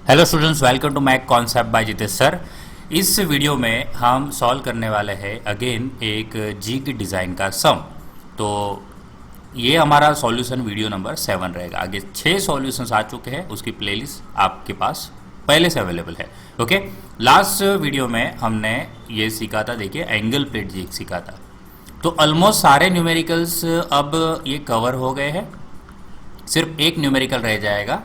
Hello students, welcome to math concept by Jitesh sir. इस video में हम सॉल्व करने वाले हैं अगेन एक जी की डिज़ाइन का सम। तो ये हमारा सॉल्यूशन वीडियो नंबर 7 रहेगा। आगे 6 सॉल्यूशंस आ चुके हैं, उसकी प्लेलिस्ट आपके पास पहले से अवेलेबल है। ओके, लास्ट वीडियो में हमने ये सीखा था, देखिए एंगल प्लेट जी सीखा था। तो ऑलमोस्ट सारे न्यूमेरिकल्स अब ये कवर हो गए हैं, सिर्फ एक न्यूमेरिकल रह जाएगा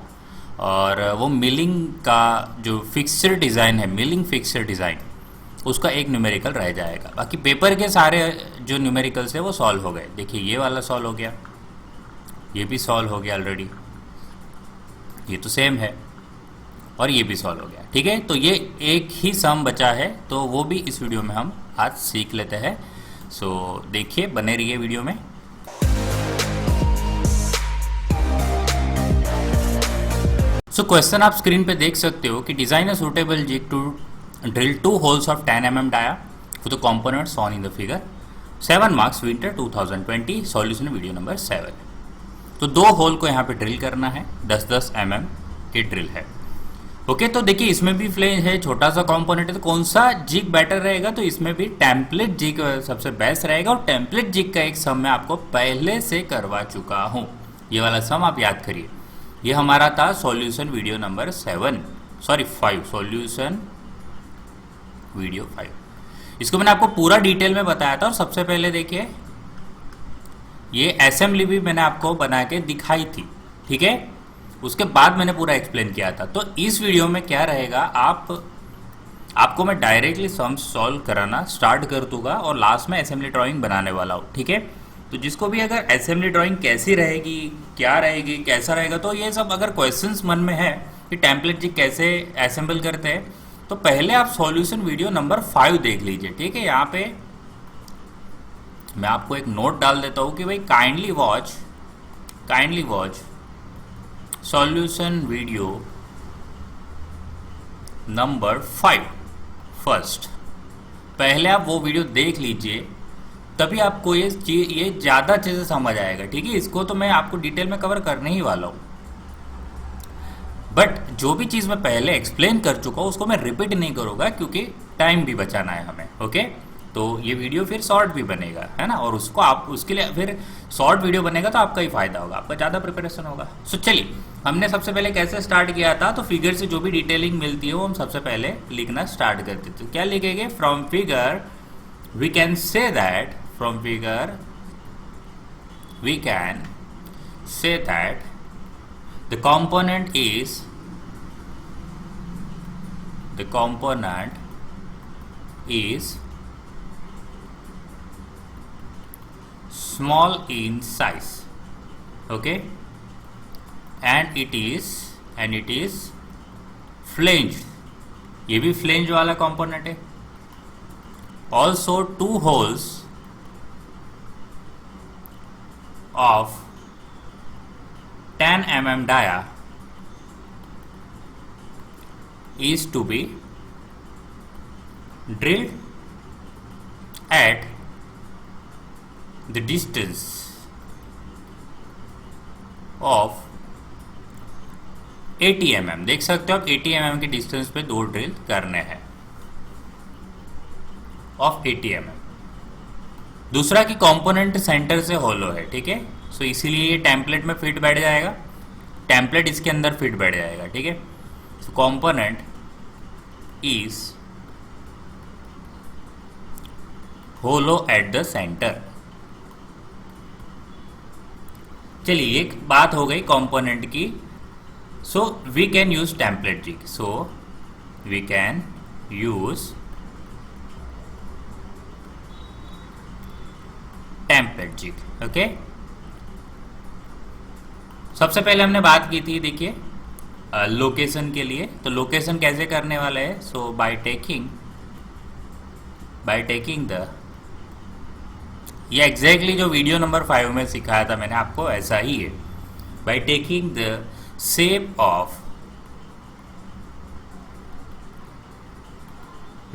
और वो मिलिंग का जो फिक्सर डिज़ाइन है, मिलिंग फिक्सर डिज़ाइन, उसका एक न्यूमेरिकल रह जाएगा। बाकी पेपर के सारे जो न्यूमेरिकल्स है वो सॉल्व हो गए। देखिए ये वाला सॉल्व हो गया, ये भी सॉल्व हो गया ऑलरेडी, ये तो सेम है, और ये भी सॉल्व हो गया। ठीक है, तो ये एक ही सम बचा है, तो वो भी इस वीडियो में हम आज सीख लेते हैं। सो देखिए, बने रहिए वीडियो में। सो क्वेश्चन आप स्क्रीन पे देख सकते हो कि design a suitable jig to drill 2 holes of 10 mm dia for the components on in the figure. 7 marks winter 2020, solution video number 7। तो 2 होल को यहाँ पे ड्रिल करना है, 10-10 mm की ड्रिल है। ओके, तो देखिए इसमें भी फ्लेंज है, छोटा सा कंपोनेंट है, तो कौन सा जिग बेटर रहेगा? तो इसमें भी टेम्पलेट जिग सबसे बेस्ट रहेगा। और टेम्पलेट जिग का एक सम मैं आपको पहले से करवा चुका हूँ, ये वाला सम आप याद करिए। ये हमारा था solution video number 5, solution video 5। इसको मैंने आपको पूरा डिटेल में बताया था। और सबसे पहले देखिए ये असेंबली भी मैंने आपको बना के दिखाई थी, ठीक है। उसके बाद मैंने पूरा एक्सप्लेन किया था। तो इस वीडियो में क्या रहेगा, आपको मैं डायरेक्टली सम सॉल्व कराना स्टार्ट कर दूंगा और लास्ट में असेंबली ड्राइंग बनाने वाला हूँ, ठीक है। तो जिसको भी अगर असेंबली ड्राइंग कैसी रहेगी, क्या रहेगी, कैसा रहेगा, तो ये सब अगर क्वेश्चंस मन में है कि टेम्पलेट जी कैसे असेंबल करते हैं, तो पहले आप सॉल्यूशन वीडियो नंबर 5 देख लीजिए, ठीक है। यहाँ पे मैं आपको एक नोट डाल देता हूँ कि भाई kindly watch solution video number 5 first. पहले आप वो वीडियो देख लीजिए, तभी आपको ये ज़्यादा चीज़ें समझ आएगा, ठीक है। इसको तो मैं आपको डिटेल में कवर करने ही वाला हूँ, बट जो भी चीज़ मैं पहले एक्सप्लेन कर चुका हूँ उसको मैं रिपीट नहीं करूँगा, क्योंकि टाइम भी बचाना है हमें। ओके, तो ये वीडियो फिर शॉर्ट भी बनेगा, है ना, और उसको आप उसके लिए फिर शॉर्ट वीडियो बनेगा तो आपका ही फायदा होगा, आपका ज़्यादा प्रिपरेशन होगा। सो चलिए, हमने सबसे पहले कैसे स्टार्ट किया था, तो फिगर से जो भी डिटेलिंग मिलती है वो हम सबसे पहले लिखना स्टार्ट करते थे। क्या लिखेंगे? From figure we can say that, from figure we can say that the component is small in size, okay, and it is flanged, ये भी फ्लेंज वाला कंपोनेंट है। also 2 holes of 10 mm dia is to be drilled at the distance of 80 mm। देख सकते हो आप 80 mm के distance पे 2 ड्रिल करने हैं ऑफ 80 mm। दूसरा कि कंपोनेंट सेंटर से होलो है, ठीक है। सो इसीलिए ये टेम्पलेट में फिट बैठ जाएगा, टेम्पलेट इसके अंदर फिट बैठ जाएगा, ठीक है। So component is hollow at the centre. चलिए, एक बात हो गई कंपोनेंट की। So we can use template jig, so we can use template jig, okay. सबसे पहले हमने बात की थी, देखिए लोकेशन के लिए। तो लोकेशन कैसे करने वाले हैं? सो बाय टेकिंग द, ये एग्जैक्टली जो वीडियो नंबर 5 में सिखाया था मैंने आपको, ऐसा ही है। By taking the shape of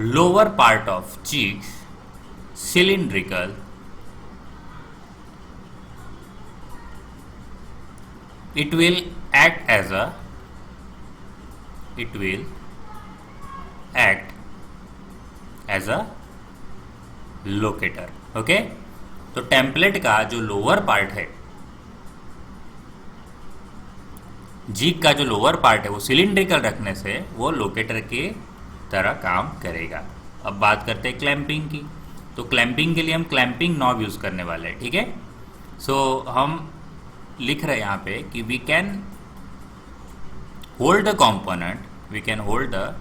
lower part of jig cylindrical, it will act as a it will act as a locator. Okay, तो टेम्पलेट का जो लोअर पार्ट है, जिग का जो लोअर पार्ट है वो सिलिंड्रिकल रखने से वो लोकेटर के तरह काम करेगा। अब बात करते हैं क्लैंपिंग की। तो क्लैंपिंग के लिए हम क्लैंपिंग नॉब यूज करने वाले हैं, ठीक है। सो हम लिख रहे हैं यहाँ पे कि we can hold the component, we can hold the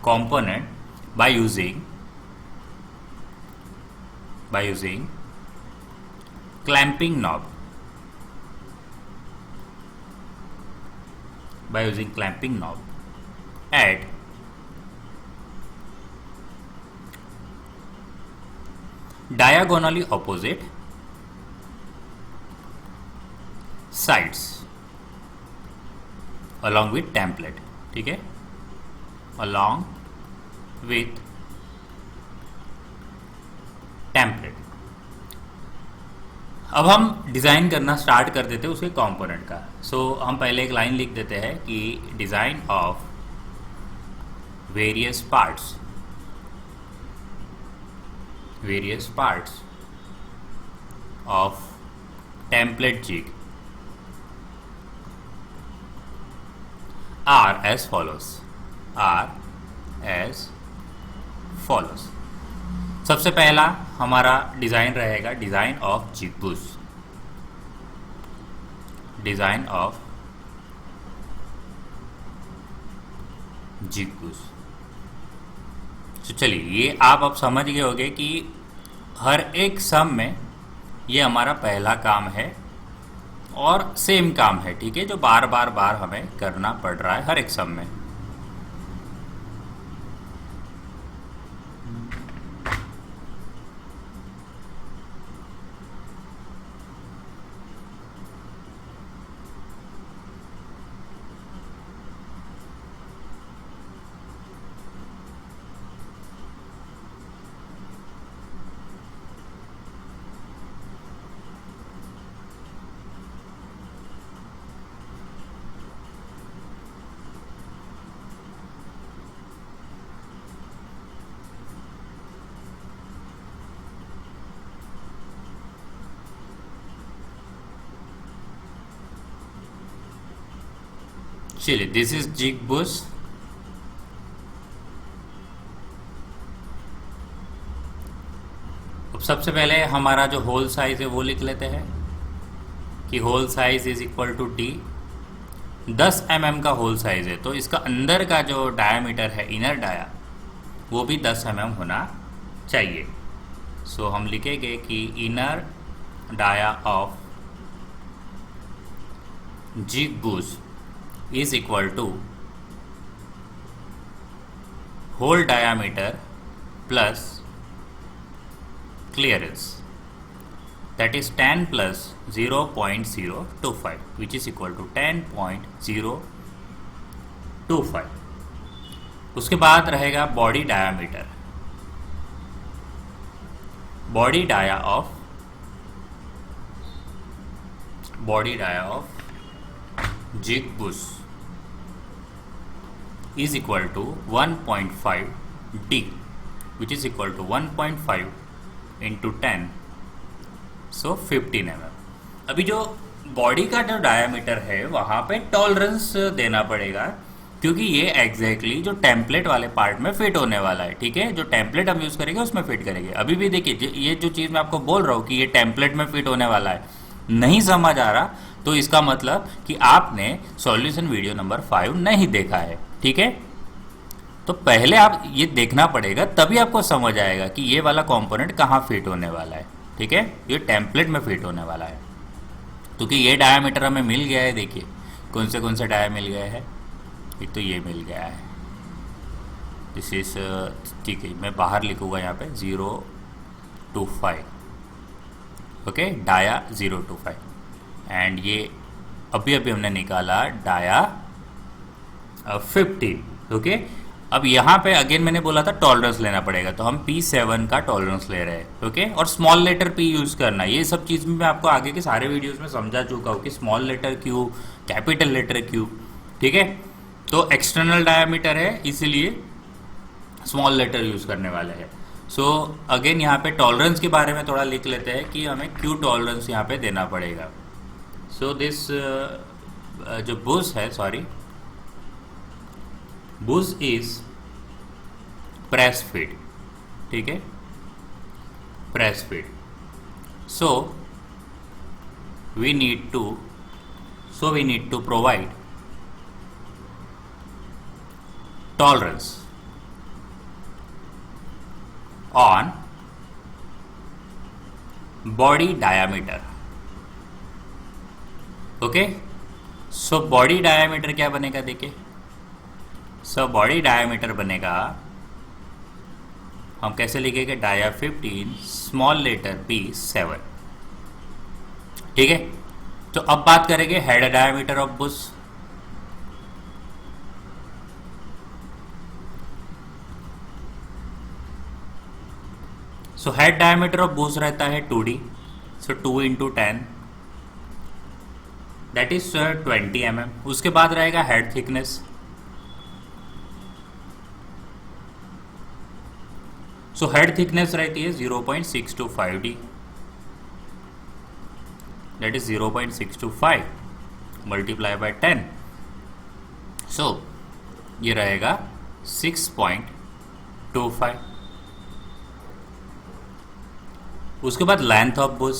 component by using clamping knob, at diagonally opposite sides along with template, ठीक है, along with टेम्पलेट। अब हम डिज़ाइन करना स्टार्ट कर देते हैं उसके कंपोनेंट का। सो हम पहले एक लाइन लिख देते हैं कि design of various parts of template jig are as follows. सबसे पहला हमारा डिजाइन रहेगा डिजाइन ऑफ जिग बुश। तो चलिए, ये आप अब समझ गए होंगे कि हर एक सम में ये हमारा पहला काम है और सेम काम है, ठीक है, जो बार बार हमें करना पड़ रहा है हर एक सम में। चलिए, दिस इज जिग बुश। अब सबसे पहले हमारा जो होल साइज है वो लिख लेते हैं कि hole size is equal to D. 10 mm का होल साइज है तो इसका अंदर का जो डायामीटर है, इनर डाया, वो भी 10 mm होना चाहिए। सो हम लिखेंगे कि inner dia of jig bush is equal to whole diameter plus clearance, that is 10 plus 0.025 which is equal to 10.025। उसके बाद रहेगा body diameter, body dia of jig bush is equal to 1.5 d which is equal to 1.5 into 10, so 15 mm। अभी जो body का जो diameter है वहाँ पे टॉलरेंस देना पड़ेगा क्योंकि ये एग्जैक्टली जो टेम्पलेट वाले पार्ट में फिट होने वाला है, ठीक है। जो टेम्पलेट हम यूज़ करेंगे उसमें फिट करेंगे। अभी भी देखिए, ये जो चीज़ मैं आपको बोल रहा हूँ कि ये टेम्पलेट में फिट होने वाला है, नहीं समझ आ रहा तो इसका मतलब कि आपने सॉल्यूशन वीडियो नंबर 5 नहीं देखा है, ठीक है। तो पहले आप ये देखना पड़ेगा, तभी आपको समझ आएगा कि ये वाला कंपोनेंट कहाँ फिट होने वाला है, ठीक है। ये टेम्पलेट में फिट होने वाला है क्योंकि ये डायामीटर हमें मिल गया है। देखिए कौन से डाया मिल गए हैं। एक तो ये मिल गया है, दिस इज, ठीक है, मैं बाहर लिखूँगा यहाँ पे 025, ओके, डाया 025। एंड ये अभी हमने निकाला डाया 15, ओके। अब यहाँ पे अगेन मैंने बोला था टॉलरेंस लेना पड़ेगा, तो हम P7 का टॉलरेंस ले रहे हैं, ओके। और स्मॉल लेटर P यूज़ करना, ये सब चीज़ में मैं आपको आगे के सारे वीडियोस में समझा चुका हूँ कि स्मॉल लेटर क्यों, कैपिटल लेटर क्यों, ठीक है, तो एक्सटर्नल डायामीटर है इसीलिए स्मॉल लेटर यूज करने वाले हैं। सो अगेन यहाँ पे टॉलरेंस के बारे में थोड़ा लिख लेते हैं कि हमें क्यू टॉलरेंस यहाँ पे देना पड़ेगा। सो दिस जो बुश है, sorry, bush is press fit, ठीक है, press fit. So we need to provide tolerance on body diameter. Okay, so body diameter क्या बनेगा, देखिए, सो बॉडी डायामीटर बनेगा, हम कैसे लिखेंगे, डाया 15 स्मॉल लेटर b 7, ठीक है। तो अब बात करेंगे head diameter of Bush. So head diameter of Bush रहता है 2d, so 2 × 10 that is 20 mm। उसके बाद रहेगा head thickness. So head thickness रहती है 0.625d, that is 0.625 multiply by 10, सो ये रहेगा 6.25। उसके बाद length of Bush,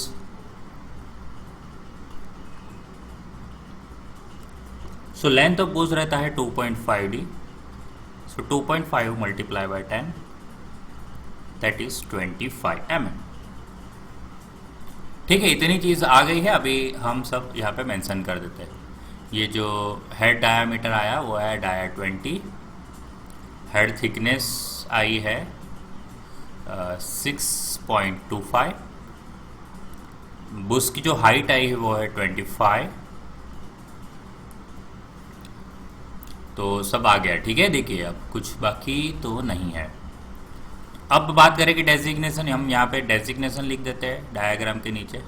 so length of Bush रहता है 2.5d, so 2.5 multiply by 10 that is 25 mm, ठीक है। इतनी चीज़ आ गई है, अभी हम सब यहाँ पे मेंशन कर देते हैं। ये जो हेड डायामीटर आया वो है डाया 20, हेड थिकनेस आई है 6.25, बुश की जो हाइट आई है वो है 25, तो सब आ गया, ठीक है। देखिए अब कुछ बाकी तो नहीं है। अब बात करें कि डेजिग्नेशन, हम यहाँ पे डेजिग्नेशन लिख देते हैं डायग्राम के नीचे।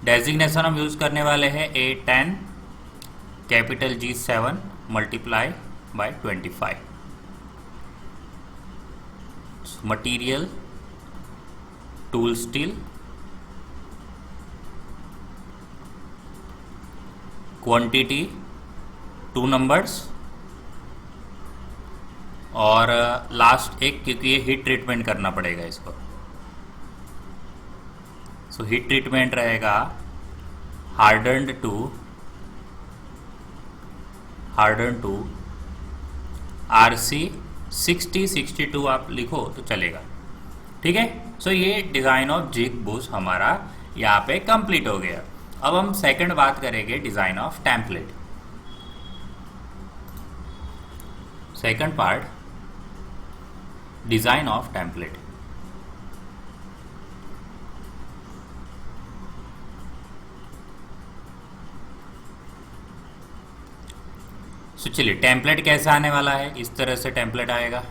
डेजिग्नेशन हम यूज़ करने वाले हैं A10 capital G7 multiply by 25, material tool steel, quantity 2 numbers, और लास्ट एक, क्योंकि ये हीट ट्रीटमेंट करना पड़ेगा इसको, सो हीट ट्रीटमेंट रहेगा हार्डन्ड टू RC 60-62 आप लिखो तो चलेगा, ठीक है। सो ये डिज़ाइन ऑफ जिग बुश हमारा यहाँ पे कंप्लीट हो गया। अब हम सेकंड बात करेंगे design of template. Second part, design of template. तो चलिए टेम्पलेट कैसे आने वाला है, इस तरह से टेम्पलेट आएगा।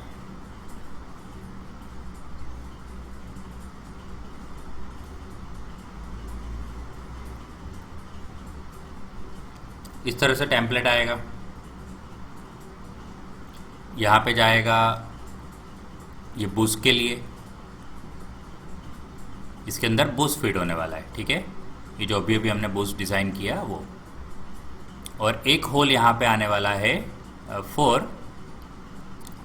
इस तरह से टेम्पलेट आएगा, यहाँ पे जाएगा ये बुश के लिए, इसके अंदर बुश फिट होने वाला है, ठीक है। ये जो अभी हमने बुश डिज़ाइन किया वो, और एक होल यहाँ पे आने वाला है फॉर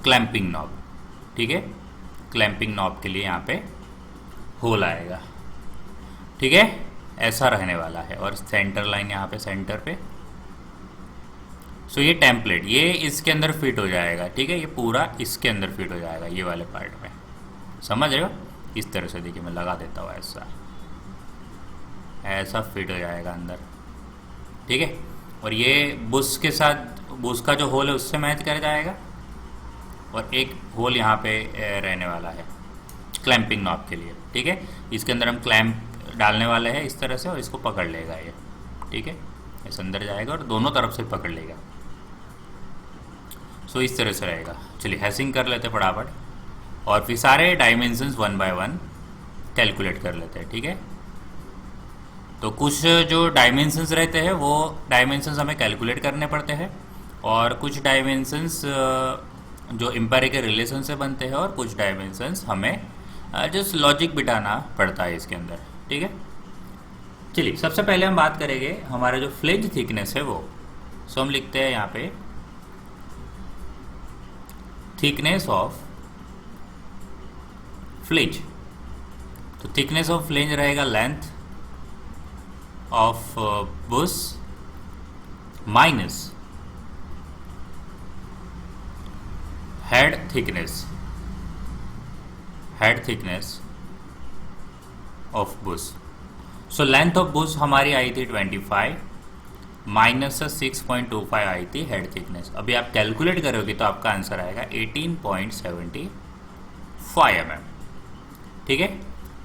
क्लैंपिंग नॉब, ठीक है। क्लैंपिंग नॉब के लिए यहाँ पे होल आएगा, ठीक है। ऐसा रहने वाला है, और सेंटर लाइन यहाँ पे सेंटर पे। सो ये टेम्पलेट ये इसके अंदर फिट हो जाएगा, ठीक है। ये पूरा इसके अंदर फिट हो जाएगा, ये वाले पार्ट में, समझ रहे हो। इस तरह से देखिए मैं लगा देता हूँ, ऐसा फिट हो जाएगा अंदर, ठीक है। और ये बुश के साथ, बुश का जो होल है उससे मैच कर जाएगा, और एक होल यहाँ पे रहने वाला है क्लैंपिंग नॉब के लिए, ठीक है। इसके अंदर हम क्लैंप डालने वाले हैं इस तरह से, और इसको पकड़ लेगा ये, ठीक है। ऐसे अंदर जाएगा और दोनों तरफ से पकड़ लेगा। सो इस तरह से रहेगा। चलिए हैशिंग कर लेते फटाफट, और फिर सारे डायमेंशंस 1 बाय 1 कैलकुलेट कर लेते हैं, ठीक है। तो कुछ जो डायमेंशंस रहते हैं वो डायमेंशंस हमें कैलकुलेट करने पड़ते हैं, और कुछ डायमेंशंस जो एम्पिरिकल रिलेशन से बनते हैं, और कुछ डायमेंशंस हमें जस्ट लॉजिक बिठाना पड़ता है इसके अंदर। ठीक है, चलिए सबसे पहले हम बात करेंगे हमारा जो फ्लेंज थिकनेस है वो। सो हम लिखते हैं यहाँ पे थिकनेस ऑफ फ्लेंज। तो थिकनेस ऑफ फ्लेंज रहेगा length of Bush minus head thickness of Bush. So length of Bush हमारी आई थी 25 माइनस 6.25 आई थी हेड थिकनेस। अभी आप कैलकुलेट करोगे तो आपका आंसर आएगा 18.75 mm। ठीक है,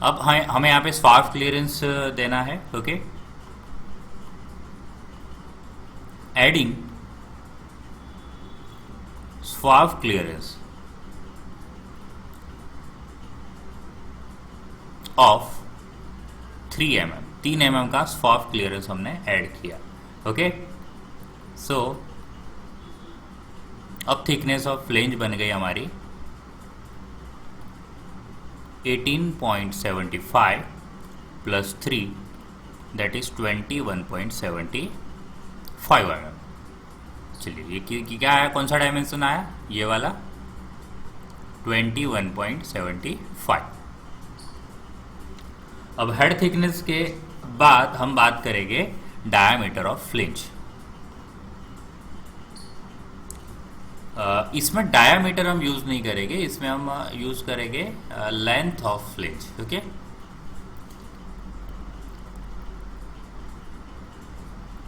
अब हमें यहाँ पे स्वाफ्ट क्लियरेंस देना है। Okay, adding shaft clearance of 3 mm, 3 mm का स्वाफ्ट क्लियरेंस हमने ऐड किया। ओके, सो अब थिकनेस ऑफ फ्लेंज बन गई हमारी 18.75 प्लस 3 दैट इज 21.75 mm। चलिए ये क्या आया, कौन सा डायमेंशन आया, ये वाला 21.75। अब हेड थिकनेस के बाद हम बात करेंगे डायमीटर ऑफ फ्लेंज। इसमें डायमीटर हम यूज नहीं करेंगे, इसमें हम यूज करेंगे length of flange. Okay,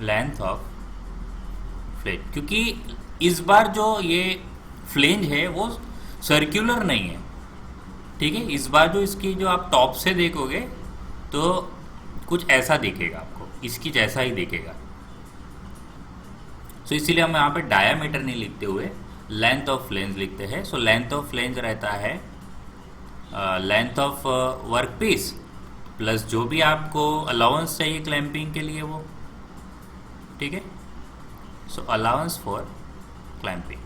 length of flange, क्योंकि इस बार जो ये फ्लेंज है वो सर्कुलर नहीं है। ठीक है, इस बार जो इसकी जो आप टॉप से देखोगे तो कुछ ऐसा दिखेगा, आपको इसकी जैसा ही दिखेगा। सो इसीलिए हम यहाँ पे डायामीटर नहीं लिखते हुए लेंथ ऑफ फ्लेंज लिखते हैं। सो लेंथ ऑफ फ्लेंज रहता है length of work piece plus जो भी आपको अलाउंस चाहिए क्लैंपिंग के लिए वो। ठीक है, so allowance for clamping.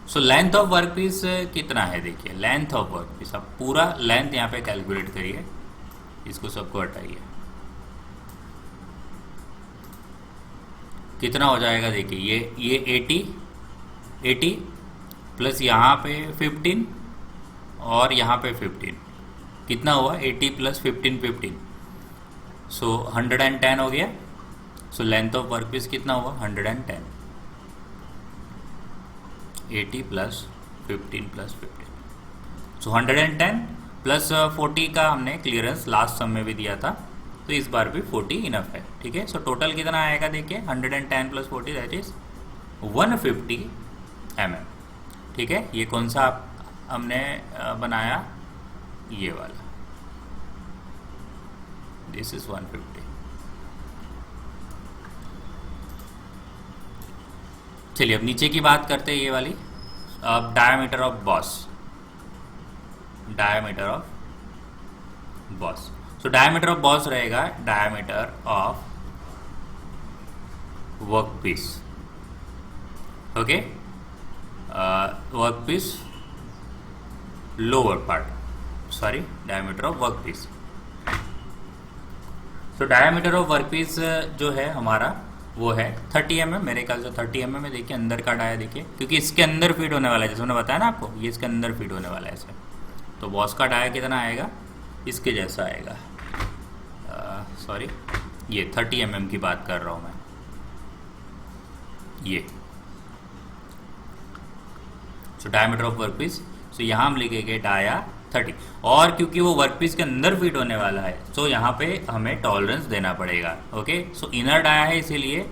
So length of work piece कितना है, देखिए लेंथ ऑफ वर्क पीस, आप पूरा लेंथ यहाँ पे कैलकुलेट करिए, इसको सबको हटाइए, कितना हो जाएगा। देखिए ये 80 प्लस यहाँ पे 15 और यहाँ पे 15, कितना हुआ 80 प्लस 15, सो 110 हो गया। So length of work piece कितना हुआ 110, 80 प्लस 15 प्लस 15, सो 110 प्लस 40 का हमने क्लियरेंस लास्ट सम में भी दिया था, तो इस बार भी 40 इनफ है। ठीक है, सो टोटल कितना आएगा देखिए 110 प्लस 40 दैट इज 150 mm। ठीक है, ये कौन सा हमने बनाया, ये वाला, दिस इज 150। चलिए अब नीचे की बात करते हैं, ये वाली। अब diameter of boss, diameter of boss. So diameter of boss रहेगा diameter of work piece. Okay, work piece lower part, sorry diameter of work piece. So diameter of work piece जो है हमारा वो है 30 mm, मेरे ख्याल से 30 mm है। देखिए अंदर का डाया देखिए, क्योंकि इसके अंदर फिट होने वाला है, जैसे मैंने बताया ना आपको, ये इसके अंदर फिट होने वाला है ऐसे। तो बॉस का डाया कितना आएगा, इसके जैसा आएगा, सॉरी ये 30 mm की बात कर रहा हूँ मैं, ये। So diameter of work piece, so यहाँ हम लिखेंगे डाया 30, और क्योंकि वो वर्क पीस के अंदर फिट होने वाला है तो यहाँ पे हमें टॉलरेंस देना पड़ेगा। ओके, सो इनर डाया है इसीलिए,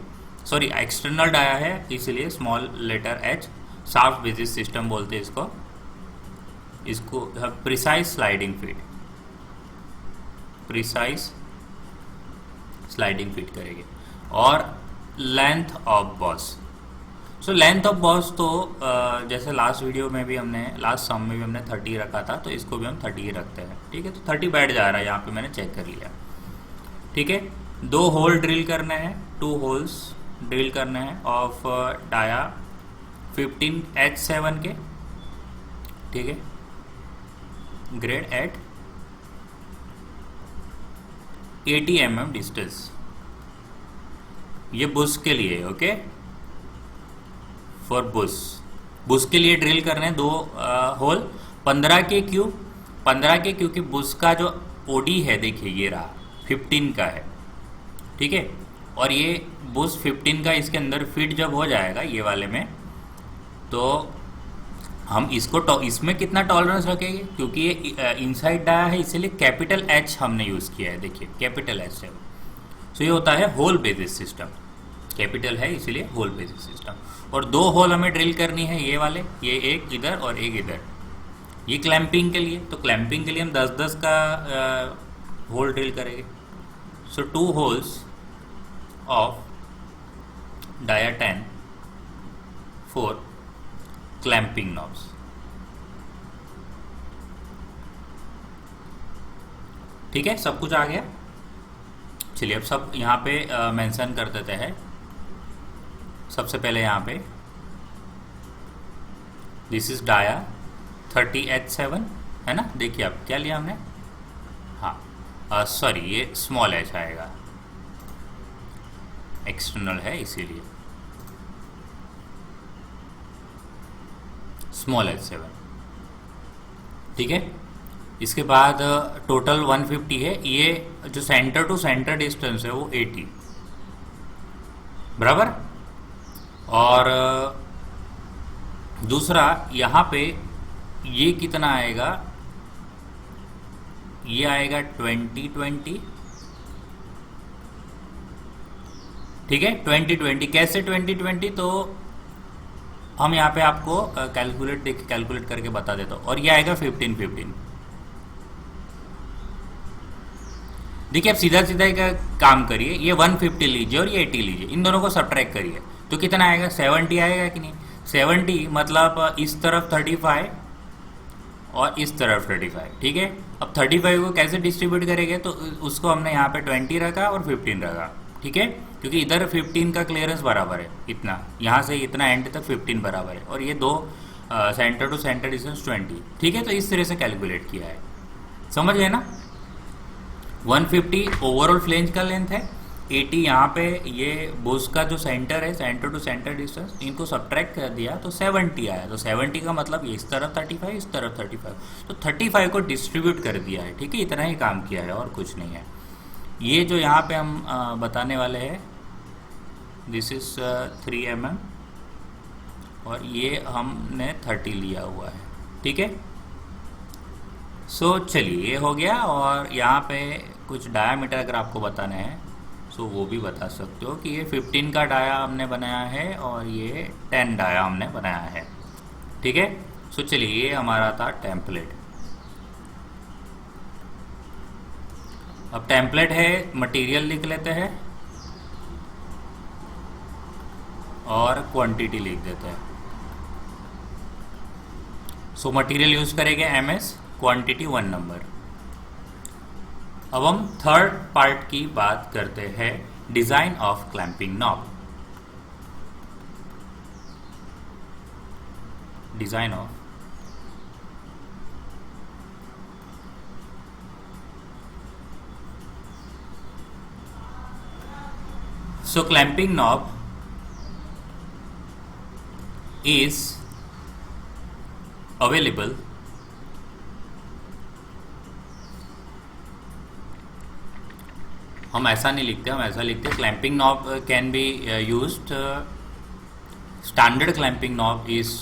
सॉरी एक्सटर्नल डाया है इसीलिए small letter h, shaft basis system बोलते हैं इसको precise sliding fit, precise sliding fit करेंगे। और length of boss, so length of boss तो जैसे लास्ट वीडियो में भी हमने, लास्ट सम में भी हमने 30 रखा था, तो इसको भी हम 30 ही रखते हैं। ठीक है, तो 30 बैठ जा रहा है यहाँ पे, मैंने चेक कर लिया। ठीक है, 2 होल ड्रिल करने हैं, 2 होल्स ड्रिल करने हैं ऑफ डाया 15H7 के। ठीक है, ग्रेड एट 80 mm डिस्टेंस, ये बुश के लिए। ओके, फॉर बुश के लिए ड्रिल करने हैं 2 होल 15 के क्यों, 15 के क्योंकि बुश का जो ओडी है देखिए ये रहा 15 का है। ठीक है, और ये बुश 15 का इसके अंदर फिट जब हो जाएगा ये वाले में, तो हम इसको इसमें कितना टॉलरेंस रखेंगे, क्योंकि ये इनसाइड डाया है इसीलिए कैपिटल एच हमने यूज़ किया है, देखिए कैपिटल एच है। सो ये होता है होल बेसिस सिस्टम, कैपिटल है इसीलिए होल बेसिस सिस्टम। और 2 होल हमें ड्रिल करनी है ये वाले, ये एक इधर और एक इधर, ये क्लैंपिंग के लिए। तो क्लैंपिंग के लिए हम 10-10 का होल ड्रिल करेंगे। So 2 holes of dia 10 for clamping knobs. ठीक है, सब कुछ आ गया। चलिए अब सब यहाँ पे मेंशन कर देते हैं। सबसे पहले यहाँ पे दिस इज डाया 30H7 है ना, देखिए अब क्या लिया हमने, हाँ सॉरी ये स्मॉल एच आएगा, एक्सटर्नल है इसीलिए स्मॉल H7। ठीक है, इसके बाद टोटल 150 है, ये जो सेंटर टू सेंटर डिस्टेंस है वो 80 बराबर। और दूसरा यहाँ पे ये कितना आएगा, ये आएगा 20-20। ठीक है, 20-20 कैसे 20-20, तो हम यहाँ पे आपको कैलकुलेट करके बता देता हूँ। और ये आएगा 15-15। देखिए आप सीधा सीधा का काम करिए, ये 150 लीजिए और ये 80 लीजिए, इन दोनों को सब्ट्रैक्ट करिए तो कितना आएगा, 70 आएगा कि नहीं। 70 मतलब इस तरफ 35 और इस तरफ 35। ठीक है, अब 35 को कैसे डिस्ट्रीब्यूट करेंगे, तो उसको हमने यहाँ पे 20 रखा और 15 रखा। ठीक है, क्योंकि इधर 15 का क्लियरेंस बराबर है, इतना यहाँ से इतना एंड तक 15 बराबर है, और ये 2 सेंटर टू सेंटर डिस्टेंस 20। ठीक है, तो इस तरह से कैलकुलेट किया है, समझ गए ना। 150 ओवरऑल फ्लेंज का लेंथ है, 80 यहाँ पे ये बुश का जो सेंटर है, सेंटर टू सेंटर डिस्टेंस, इनको सब्ट्रैक्ट कर दिया तो 70 आया। तो 70 का मतलब ये इस तरफ 35, इस तरफ 35, तो 35 को डिस्ट्रीब्यूट कर दिया है। ठीक है, इतना ही काम किया है और कुछ नहीं है। ये जो यहाँ पे हम बताने वाले हैं, दिस इज 3 mm और ये हमने 30 लिया हुआ है। ठीक है, सो चलिए ये हो गया। और यहाँ पे कुछ डायामीटर अगर आपको बताने हैं सो वो भी बता सकते हो कि ये 15 का डाया हमने बनाया है और ये 10 डाया हमने बनाया है। ठीक है, सो चलिए ये हमारा था टेम्पलेट। अब टेम्पलेट है, मटेरियल लिख लेते हैं और क्वांटिटी लिख देते हैं। सो मटेरियल यूज करेंगे MS, क्वांटिटी 1 नंबर। अब हम थर्ड पार्ट की बात करते हैं, design of clamping knob. Design of so clamping knob is available हम ऐसा नहीं लिखते, हम ऐसा लिखते clamping knob can be used, standard clamping knob is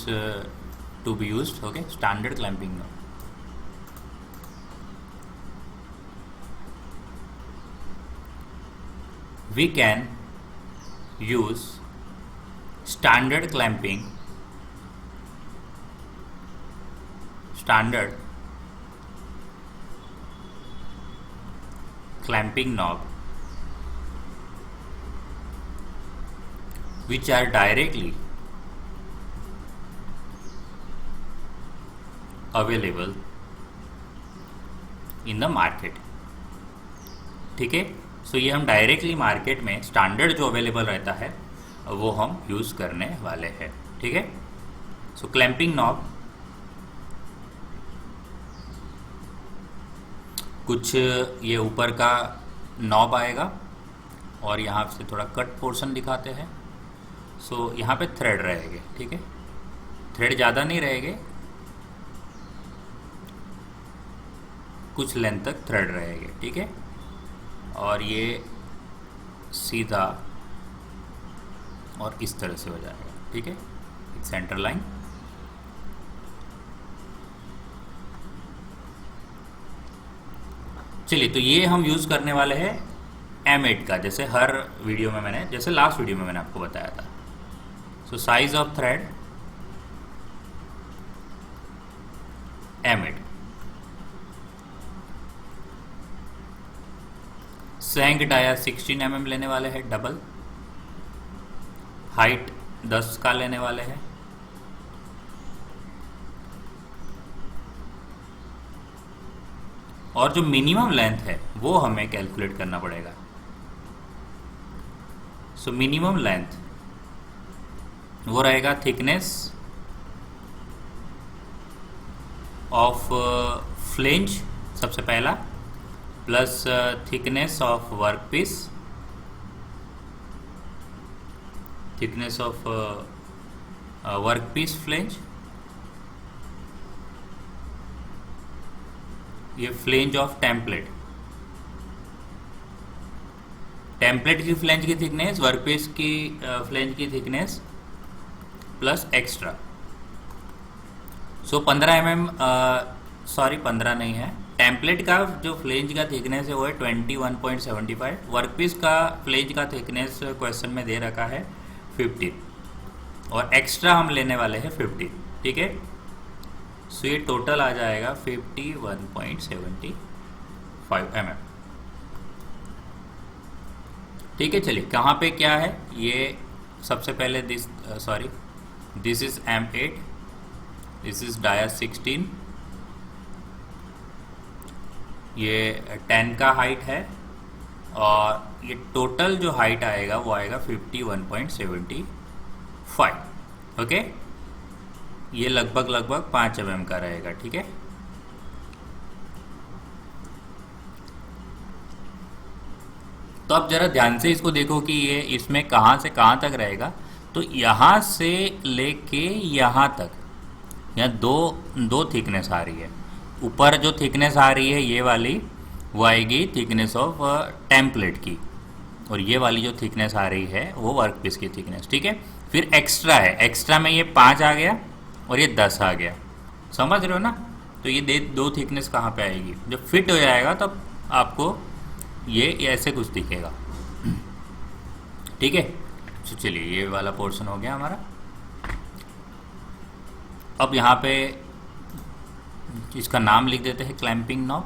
to be used. Okay, standard clamping knob we can use standard clamping knob which are directly available in the market. ठीक है, so ये हम डायरेक्टली मार्केट में standard जो available रहता है वो हम यूज़ करने वाले हैं। ठीक है, सो क्लैंपिंग नॉब कुछ ये ऊपर का नॉब आएगा और यहाँ से थोड़ा कट पोर्शन दिखाते हैं। सो यहाँ पे थ्रेड रहेंगे। ठीक है, थ्रेड ज़्यादा नहीं रहेंगे, कुछ लेंथ तक थ्रेड रहेंगे। ठीक है, और ये सीधा और इस तरह से हो जाएगा। ठीक है, एक सेंटर लाइन। चलिए, तो ये हम यूज़ करने वाले हैं M8 का, जैसे हर वीडियो में मैंने, जैसे लास्ट वीडियो में मैंने आपको बताया था। So size of thread M8, सेंग डाया 16 mm लेने वाले हैं डबल, हाइट 10 का लेने वाले हैं। और जो मिनिमम लेंथ है वो हमें कैलकुलेट करना पड़ेगा। सो मिनिमम लेंथ वो रहेगा थिकनेस ऑफ फ्लेंज सबसे पहला, plus thickness of workpiece, thickness of workpiece flange, ये फ्लेंज ऑफ टेम्पलेट, टेम्पलेट की फ्लेंज की थिकनेस, वर्कपीस की फ्लेंज की थिकनेस प्लस एक्स्ट्रा। सो 15 mm, सॉरी 15 नहीं है, टेम्पलेट का जो फ्लेंज का थिकनेस है वो है 21.75, वर्कपीस का फ्लेंज का थिकनेस क्वेश्चन में दे रखा है 15 और एक्स्ट्रा हम लेने वाले हैं 50। ठीक है, सो ये टोटल आ जाएगा 51.75 mm। ठीक है, चलिए कहाँ पे क्या है ये सबसे पहले this is M8, this is dia 16, ये 10 का हाइट है और ये टोटल जो हाइट आएगा वो आएगा 51.75। ओके, ये लगभग 5 mm का रहेगा। ठीक है, तो अब जरा ध्यान से इसको देखो कि ये इसमें कहाँ से कहाँ तक रहेगा। तो यहाँ से लेके यहाँ तक, यहाँ दो थिकनेस आ रही है। ऊपर जो थिकनेस आ रही है ये वाली वो आएगी थिकनेस ऑफ टेम्पलेट की, और ये वाली जो थिकनेस आ रही है वो वर्कपीस की थिकनेस। ठीक है, फिर एक्स्ट्रा है, एक्स्ट्रा में ये 5 आ गया और ये 10 आ गया, समझ रहे हो ना। तो ये दो थिकनेस कहाँ पे आएगी, जब फिट हो जाएगा तब आपको ये ऐसे कुछ दिखेगा। ठीक है, तो चलिए ये वाला पोर्शन हो गया हमारा। अब यहाँ पे इसका नाम लिख देते हैं क्लैंपिंग नॉब।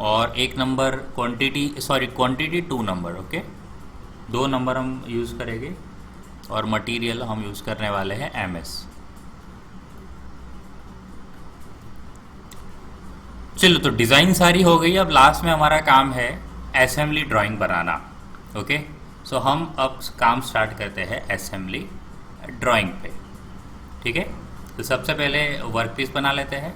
और एक number quantity 2 number. Okay, 2 number हम यूज़ करेंगे और मटेरियल हम यूज़ करने वाले हैं MS। चलो, तो डिज़ाइन सारी हो गई। अब लास्ट में हमारा काम है असेंबली ड्राइंग बनाना। ओके, सो हम अब काम स्टार्ट करते हैं असेंबली ड्राइंग पे। ठीक है, तो सबसे पहले वर्कपीस बना लेते हैं।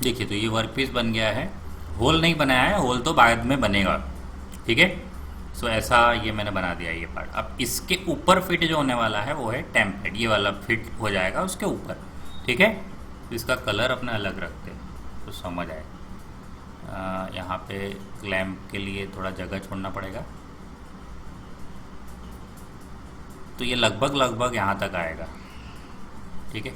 देखिए, तो ये वर्क पीस बन गया है, होल नहीं बनाया है, होल तो बाद में बनेगा, ठीक है। सो ऐसा ये मैंने बना दिया ये पार्ट। अब इसके ऊपर फिट जो होने वाला है वो है टेम्पलेट, ये वाला फिट हो जाएगा उसके ऊपर, ठीक है। तो इसका कलर अपना अलग रखते हैं तो समझ आए। यहाँ पे क्लैंप के लिए थोड़ा जगह छोड़ना पड़ेगा, तो ये लगभग लगभग यहाँ तक आएगा, ठीक है।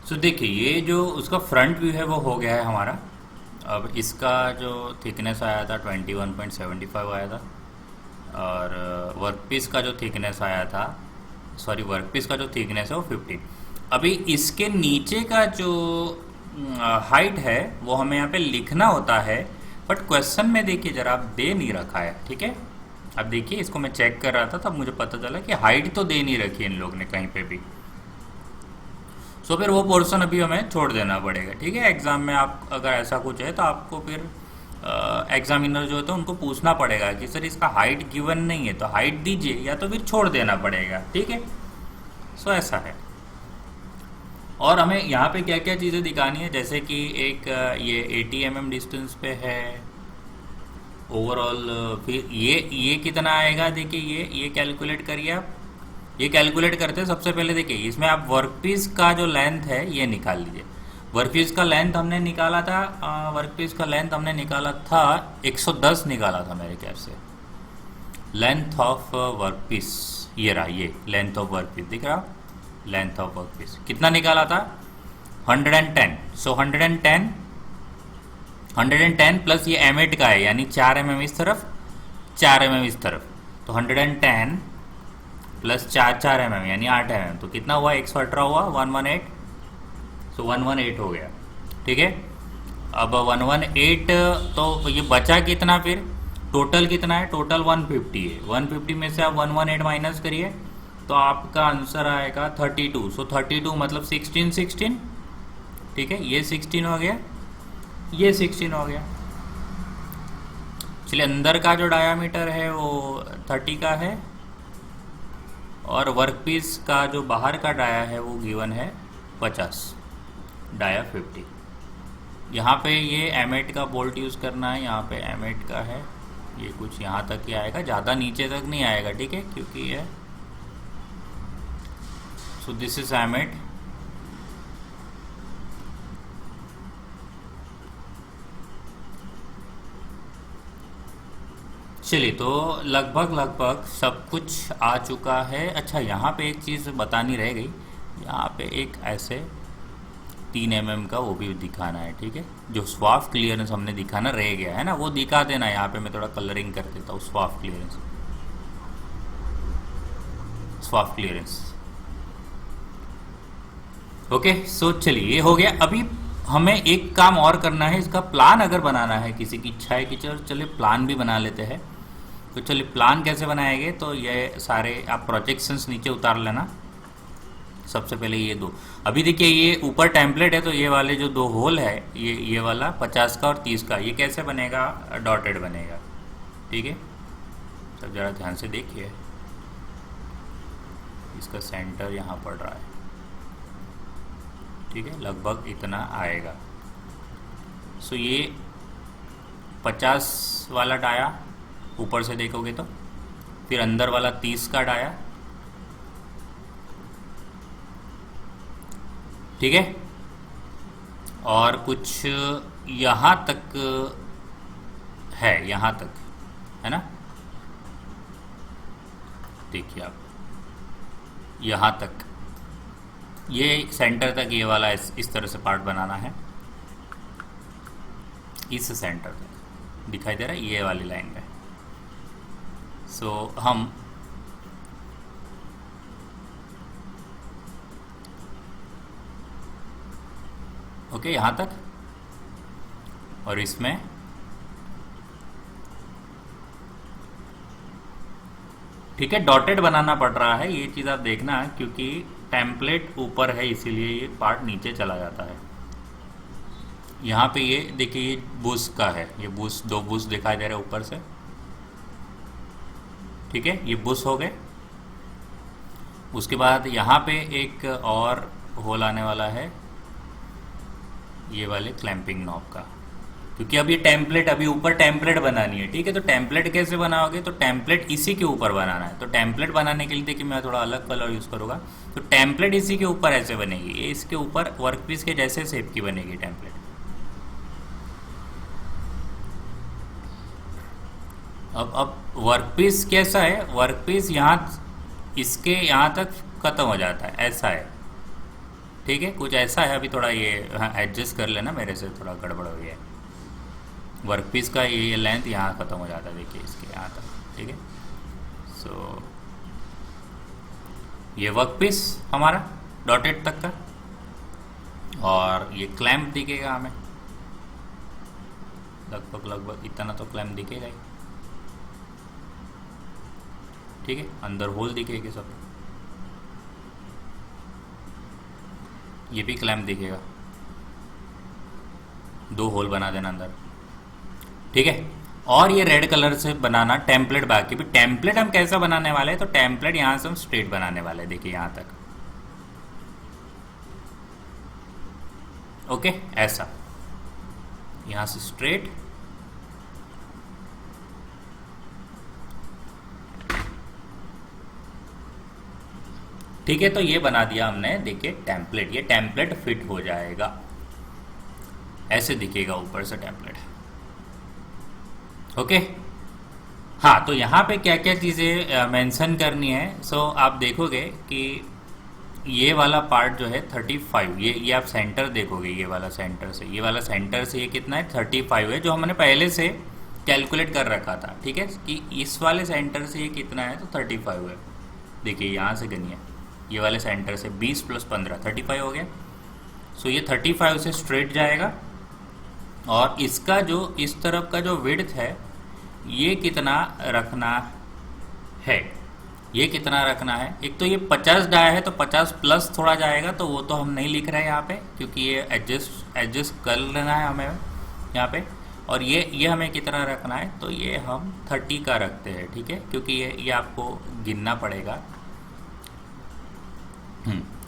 सो देखिए, ये जो उसका फ्रंट व्यू है वो हो गया है हमारा। अब इसका जो थिकनेस आया था 21.75 आया था, और वर्कपीस का जो थिकनेस आया था, सॉरी वर्कपीस का जो थिकनेस है वो 50। अभी इसके नीचे का जो हाइट है वो हमें यहाँ पे लिखना होता है, बट क्वेश्चन में देखिए जरा आप दे नहीं रखा है, ठीक है। अब देखिए, इसको मैं चेक कर रहा था तब मुझे पता चला कि हाइट तो दे नहीं रखी इन लोग ने कहीं पे भी। सो फिर वो पोर्शन अभी हमें छोड़ देना पड़ेगा, ठीक है। एग्ज़ाम में आप अगर ऐसा कुछ है तो आपको फिर एग्जामिनर जो होता है उनको पूछना पड़ेगा कि सर इसका हाइट गिवन नहीं है तो हाइट दीजिए, या तो फिर छोड़ देना पड़ेगा, ठीक है। सो ऐसा है। और हमें यहाँ पे क्या क्या चीज़ें दिखानी है, जैसे कि एक ये 80 mm डिस्टेंस पे है ओवरऑल। फिर ये कितना आएगा, देखिए ये कैलकुलेट करिए आप। ये कैलकुलेट करते हैं सबसे पहले, देखिए इसमें आप वर्कपीस का जो लेंथ है ये निकाल लीजिए। वर्कपीस का लेंथ हमने निकाला था, वर्कपीस का लेंथ हमने निकाला था 110 निकाला था मेरे ख्याल से। लेंथ ऑफ वर्कपीस ये रहा, ये लेंथ ऑफ वर्कपीस दिख रहा, लेंथ ऑफ वर्कपीस कितना निकाला था 110। सो 110 प्लस ये M8 का है, यानी 4 mm इस तरफ 4 mm इस तरफ, तो 110 प्लस 4 mm यानी 8 mm, तो कितना हुआ 118 हुआ 118। सो 118 हो गया, ठीक है। अब 118 तो ये बचा कितना, फिर टोटल कितना है, टोटल 150 है। 150 में से आप 118 माइनस करिए तो आपका आंसर आएगा 32। सो 32 मतलब 16, ठीक है। ये 16 हो गया, ये 16 हो गया। चलिए, अंदर का जो डायामीटर है वो 30 का है, और वर्कपीस का जो बाहर का डाया है वो गिवन है 50, डाया 50। यहाँ पे ये M8 का बोल्ट यूज़ करना है, यहाँ पे M8 का है, ये कुछ यहाँ तक ही आएगा, ज़्यादा नीचे तक नहीं आएगा, ठीक है, क्योंकि ये सो दिस इज एमिट। चलिए, तो लगभग लगभग सब कुछ आ चुका है। अच्छा, यहाँ पे एक चीज़ बतानी रह गई, यहाँ पे एक ऐसे 3 mm का वो भी दिखाना है, ठीक है, जो स्वाफ क्लियरेंस हमने दिखाना रह गया है ना, वो दिखा देना। यहाँ पे मैं थोड़ा कलरिंग कर देता हूँ, Schwab clearance, Schwab clearance. Okay, सो चलिए ये हो गया। अभी हमें एक काम और करना है, इसका प्लान अगर बनाना है, किसी की इच्छा है कि चलो चलिए प्लान भी बना लेते हैं, तो चलिए प्लान कैसे बनाएंगे। तो ये सारे आप प्रोजेक्शंस नीचे उतार लेना। सबसे पहले ये दो, अभी देखिए ये ऊपर टेम्पलेट है, तो ये वाले जो 2 होल है, ये वाला 50 का और 30 का, ये कैसे बनेगा, डॉटेड बनेगा, ठीक है। सब ज़रा ध्यान से देखिए, इसका सेंटर यहाँ पड़ रहा है, ठीक है, लगभग इतना आएगा। सो ये 50 वाला डाया ऊपर से देखोगे तो, फिर अंदर वाला 30 का डाया, ठीक है, और कुछ यहाँ तक है, यहाँ तक है ना, देखिए आप यहाँ तक, ये सेंटर तक, ये वाला इस तरह से पार्ट बनाना है, इस सेंटर तक दिखाई दे रहा है ये वाली लाइन में। सो हम ओके यहाँ तक, और इसमें ठीक है, डॉटेड बनाना पड़ रहा है, ये चीज़ आप देखना, क्योंकि टेम्पलेट ऊपर है इसीलिए ये पार्ट नीचे चला जाता है। यहाँ पे ये देखिए, ये बुश का है, ये बुश, 2 बुश दिखाई दे रहे हैं ऊपर से, ठीक है, ये बुश हो गए। उसके बाद यहाँ पे एक और होल आने वाला है, ये वाले क्लैंपिंग नॉब का, क्योंकि अब ये टेम्पलेट, अभी ऊपर टेम्पलेट बनानी है, ठीक है। तो टेम्पलेट कैसे बनाओगे, तो टेम्पलेट इसी के ऊपर बनाना है। तो टेम्पलेट बनाने के लिए देखिए मैं थोड़ा अलग कलर यूज़ करूँगा, तो टेम्पलेट इसी के ऊपर ऐसे बनेगी, ये इसके ऊपर वर्कपीस के जैसे शेप की बनेगी टेम्पलेट। अब वर्कपीस कैसा है, वर्कपीस यहाँ इसके यहाँ तक ख़त्म हो जाता है, ऐसा है, ठीक है, कुछ ऐसा है। अभी थोड़ा ये एडजस्ट कर लेना, मेरे से थोड़ा गड़बड़ हो गया है। वर्कपीस का ये लेंथ यहाँ ख़त्म हो जाता है, देखिए इसके यहाँ तक, ठीक है। सो ये वर्कपीस हमारा डॉटेड तक का, और ये क्लैंप दिखेगा हमें, लगभग इतना तो क्लैंप दिखेगा ही, ठीक है। अंदर होल दिखेगा सब, ये भी क्लैंप दिखेगा, 2 होल बना देना अंदर, ठीक है। और ये रेड कलर से बनाना टेम्पलेट, बाकी भी टेम्पलेट हम कैसा बनाने वाले हैं, तो टेम्पलेट यहाँ से हम स्ट्रेट बनाने वाले हैं, देखिए यहाँ तक, ओके, ऐसा यहाँ से स्ट्रेट, ठीक है। तो ये बना दिया हमने, देखिए टेम्पलेट, ये टेम्पलेट फिट हो जाएगा, ऐसे दिखेगा ऊपर से टेम्पलेट, ओके। हाँ, तो यहाँ पे क्या क्या चीज़ें मेंशन करनी है। सो आप देखोगे कि ये वाला पार्ट जो है 35, ये आप सेंटर देखोगे, ये वाला सेंटर से, ये वाला सेंटर से ये कितना है, 35 है, जो हमने पहले से कैलकुलेट कर रखा था, ठीक है, कि इस वाले सेंटर से ये कितना है, तो 35 है। देखिए यहाँ से गनिए, ये वाले सेंटर से 20 + 15 35 हो गया। सो ये 35 से स्ट्रेट जाएगा, और इसका जो इस तरफ का जो विड्थ है, ये कितना रखना है, ये कितना रखना है। एक तो ये 50 डाया है, तो 50 प्लस थोड़ा जाएगा, तो वो तो हम नहीं लिख रहे हैं यहाँ पे, क्योंकि ये एडजस्ट कर लेना है हमें यहाँ पे। और ये हमें कितना रखना है, तो ये हम 30 का रखते हैं, ठीक है, क्योंकि ये आपको गिनना पड़ेगा।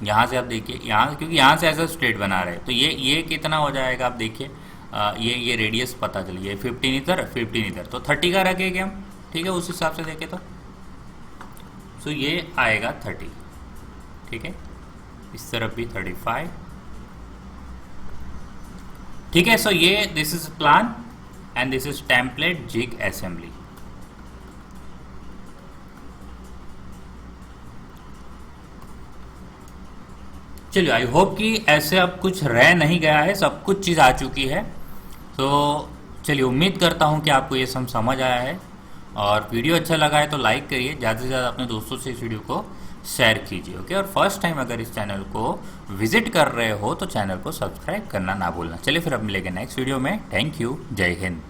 यहाँ से आप देखिए, यहाँ क्योंकि यहाँ से ऐसा स्ट्रेट बना रहे हैं, तो ये कितना हो जाएगा, आप देखिए ये रेडियस पता चली, ये 15 इधर 15 इधर, तो 30 का रखेंगे हम, ठीक है, उस हिसाब से देखें तो ये आएगा 30, ठीक है, इस तरफ भी 35, ठीक है। सो ये this is plan and this is template jig assembly. चलिए, आई होप कि ऐसे अब कुछ रह नहीं गया है, सब कुछ चीज़ आ चुकी है। तो चलिए, उम्मीद करता हूँ कि आपको ये सब समझ आया है, और वीडियो अच्छा लगा है तो लाइक करिए, ज़्यादा से ज़्यादा अपने दोस्तों से इस वीडियो को शेयर कीजिए, ओके। और फर्स्ट टाइम अगर इस चैनल को विजिट कर रहे हो तो चैनल को सब्सक्राइब करना ना भूलना। चलिए फिर अब मिलेंगे नेक्स्ट वीडियो में। थैंक यू, जय हिंद।